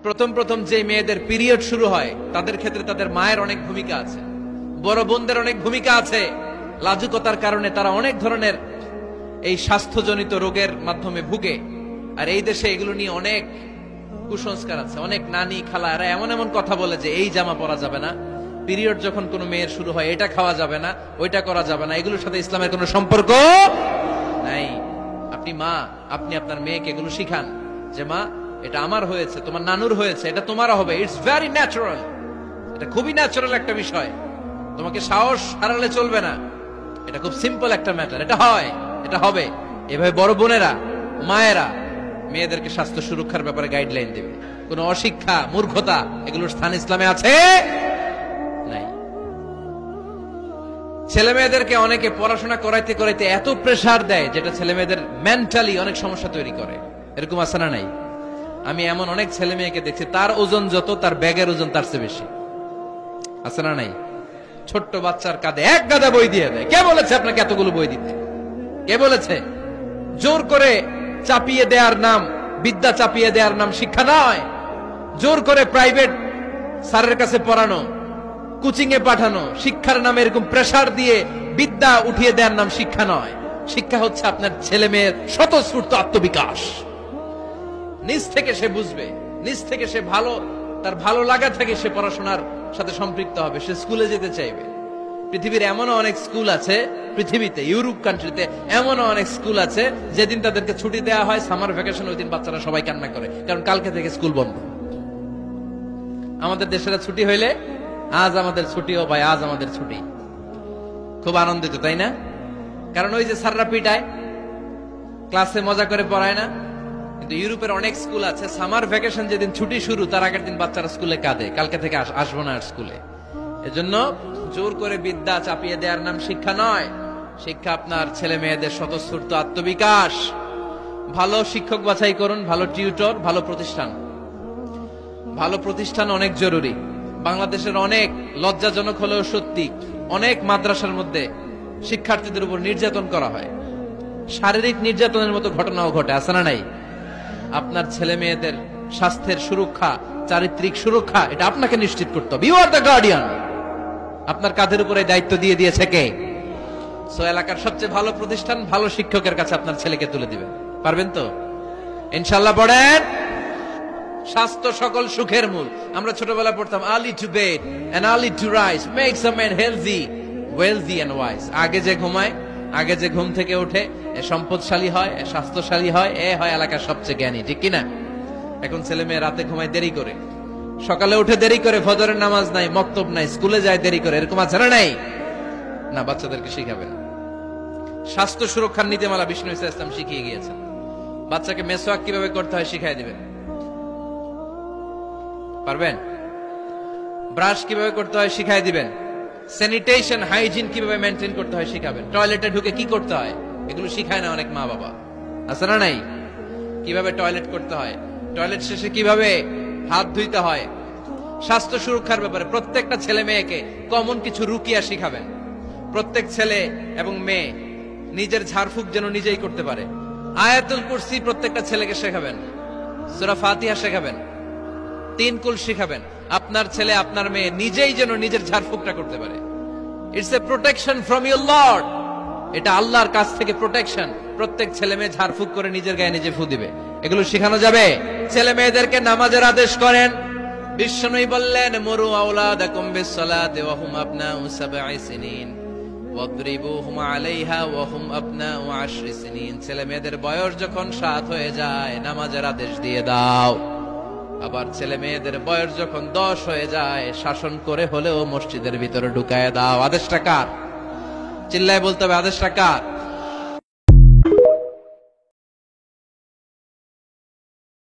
প্রথম প্রথম যে মেয়েদের পিরিয়ড শুরু হয় তাদের ক্ষেত্রে তাদের মায়ের অনেক ভূমিকা আছে, বড় বোনদের অনেক ভূমিকা আছে। লাজুকতার কারণে তারা অনেক ধরনের এই স্বাস্থ্যজনিত রোগের মাধ্যমে ভুগে। আর এই দেশে এগুলো নিয়ে অনেক কুসংস্কার আছে। অনেক নানি খালা এরা এমন এমন কথা বলে যে এই জামা পরা যাবে না, পিরিয়ড যখন কোনো মেয়ের শুরু হয় এটা খাওয়া যাবে না, ওইটা করা যাবে না। এগুলোর সাথে ইসলামের কোনো সম্পর্ক নাই। আপনি মা, আপনি আপনার মেয়েকে এগুলো শিখান যে মা এটা আমার হয়েছে, তোমার নানুর হয়েছে, এটা তোমারও হবে। ইটস ভেরি ন্যাচারাল, এটা খুবই ন্যাচারাল একটা বিষয়। তোমাকে সাহস হারালে চলবে না, এটা খুব সিম্পল একটা ম্যাটার, এটা হয়, এটা হবে। এভাবে বড় বোনেরা, মায়েরা মেয়েদেরকে স্বাস্থ্য সুরক্ষার ব্যাপারে গাইডলাইন দেবে। কোন অশিক্ষা, মূর্খতা এগুলোর স্থান ইসলামে আছে নাই। ছেলে মেয়েদেরকে অনেকে পড়াশোনা করাইতে করাইতে এত প্রেসার দেয় যেটা ছেলে মেয়েদের মেন্টালি অনেক সমস্যা তৈরি করে। এরকম আছে না নাই? আমি এমন অনেক ছেলে মেয়েকে দেখছি তার ওজন যত তার ব্যাগের ওজন তার চেয়ে বেশি। আছে না নাই? ছোট্ট বাচ্চার কাঁধে এক গাদা বই দিয়ে দেয়। কে বলেছে আপনাকে এতগুলো বই দিতে? কে বলেছে? জোর করে চাপিয়ে দেওয়ার নাম, বিদ্যা চাপিয়ে দেওয়ার নাম শিক্ষা নয়। জোর করে প্রাইভেট স্যারের কাছে পড়ানো, কোচিং এ পাঠানো, শিক্ষার নামে এরকম প্রেসার দিয়ে বিদ্যা উঠিয়ে দেওয়ার নাম শিক্ষা নয়। শিক্ষা হচ্ছে আপনার ছেলে মেয়ের স্বতঃস্ফূর্ত আত্মবিকাশ। নিজ থেকে সে বুঝবে, নিজ থেকে সে তার ভালো লাগা থেকে সে পড়াশোনার সাথে সম্পৃক্ত হবে, সে স্কুলে যেতে চাইবে। পৃথিবীর এমনও অনেক স্কুল আছে, পৃথিবীতে ইউরোপ কান্ট্রিতে এমনও অনেক স্কুল আছে যেদিন তাদেরকে ছুটি দেওয়া হয় সামার ভ্যাকেশন, ওই দিন বাচ্চারা সবাই কান্না করে, কারণ কালকে থেকে স্কুল বন্ধ। আমাদের দেশের ছুটি হইলে আজ আমাদের ছুটি, ও ভাই আজ আমাদের ছুটি, খুব আনন্দিত, তাই না? কারণ ওই যে স্যাররা পিটায়, ক্লাসে মজা করে পড়ায় না। কিন্তু ইউরোপের অনেক স্কুল আছে সামার ভ্যাকেশন যেদিন ছুটি শুরু তার আগের দিন বাচ্চারা স্কুলে কাঁদে, কালকে থেকে আসবো না আর স্কুলে। এজন্য জোর করে বিদ্যা চাপিয়ে দেওয়ার নাম শিক্ষা নয়। শিক্ষা আপনার ছেলে মেয়েদের স্বতঃস্ফূর্ত আত্মবিকাশ। ভালো শিক্ষক বাছাই করুন, ভালো টিউটর, ভালো প্রতিষ্ঠান। ভালো প্রতিষ্ঠান অনেক জরুরি। বাংলাদেশের অনেক লজ্জাজনক হলেও সত্যি, অনেক মাদ্রাসার মধ্যে শিক্ষার্থীদের উপর নির্যাতন করা হয়, শারীরিক নির্যাতনের মতো ঘটনাও ঘটে। আছে না নাই? আপনার ছেলে মেয়েদের স্বাস্থ্যের সুরক্ষা, চারিত্রিক সুরক্ষা, এটা আপনাকে নিশ্চিত করতে হবে। You are the guardian. আপনার কাঁধের উপরে দায়িত্ব দিয়ে দিয়েছে কে? সো এলাকার সবচেয়ে ভালো প্রতিষ্ঠান, ভালো শিক্ষকের কাছে আপনার ছেলেকে তুলে দিবেন। পারবেন তো? ইনশাআল্লাহ। পড়েন। স্বাস্থ্য সকল সুখের মূল। আমরা ছোটবেলা পড়তাম early to bed and early to rise makes a man healthy, wealthy and wise. আগে যে ঘুমায়, আগে যে ঘুম থেকে ওঠে, এ সম্পদশালী হয়, এ স্বাস্থ্যশালী হয়, এ হয় এলাকার সবচেয়ে জ্ঞানী। ঠিক কিনা? এখন ছেলে মেয়ে রাতে ঘুমায় দেরি করে, সকালে উঠে দেরি করে, ফজরের নামাজ নাই, মক্তব নাই, স্কুলে যায় দেরি করে। এরকম আছে না নাই? না, বাচ্চাদেরকে শিখাবেন। স্বাস্থ্য সুরক্ষার নীতিমালা বিষ্ণু ইসলাম শিখিয়ে গিয়েছেন। বাচ্চাকে মেসওয়াক কিভাবে করতে হয় শিখাই দিবেন। পারবেন? ব্রাশ কিভাবে করতে হয় শিখাই দিবেন। স্যানিটেশন, হাইজিন কিভাবে মেনটেন করতে হয় শিখাবেন। টয়লেটে ঢুকে কি করতে হয় এগুলো শিখায় না অনেক মা বাবা। আছে না নাই? কিভাবে টয়লেট করতে হয়, টয়লেট শেষে কিভাবে হাত ধুইতে হয়। স্বাস্থ্য সুরক্ষার ব্যাপারে প্রত্যেকটা ছেলে মেয়েকে কমন কিছু রুকিয়া শিখাবেন। প্রত্যেক ছেলে এবং মেয়ে নিজের ঝাড়ফুঁক যেন নিজেই করতে পারে। আয়াতুল কুরসি প্রত্যেকটা ছেলেকে শেখাবেন, সূরা ফাতিহা শেখাবেন, 3 কুল শিখাবেন। আপনার ছেলে, আপনার মেয়ে নিজেই যেন নিজের ঝাড়ফুঁকটা করতে পারে। It's a protection from your Lord. এটা আল্লাহর কাছ থেকে প্রোটেকশন। প্রত্যেক ছেলে মেয়ে ঝাড়ফুঁক করে নিজের গায়ে নিজে ফু দিবে। এগুলো শেখানো যাবে। ছেলে মেয়েদেরকে নামাজের আদেশ করেন। বিশ্বনবী বললেন, মুরু আওলাদাকুম বিসসালাতি ওয়া হুম আবনাউ সাবঈ সিনিন ওয়াদরিবুহুম আলাইহা ওয়া হুম আবনাউ 10 সিনিন। ছেলে মেয়েদের বয়স যখন 7 হয়ে যায় নামাজের আদেশ দিয়ে দাও। আবার ছেলে মেয়েদের বয়স যখন 10 হয়ে যায় শাসন করে হলেও মসজিদের ভিতরে ঢুকায় দাও। আদেশটা কার? চিল্লায় বলতে হবে, আদেশটা কার?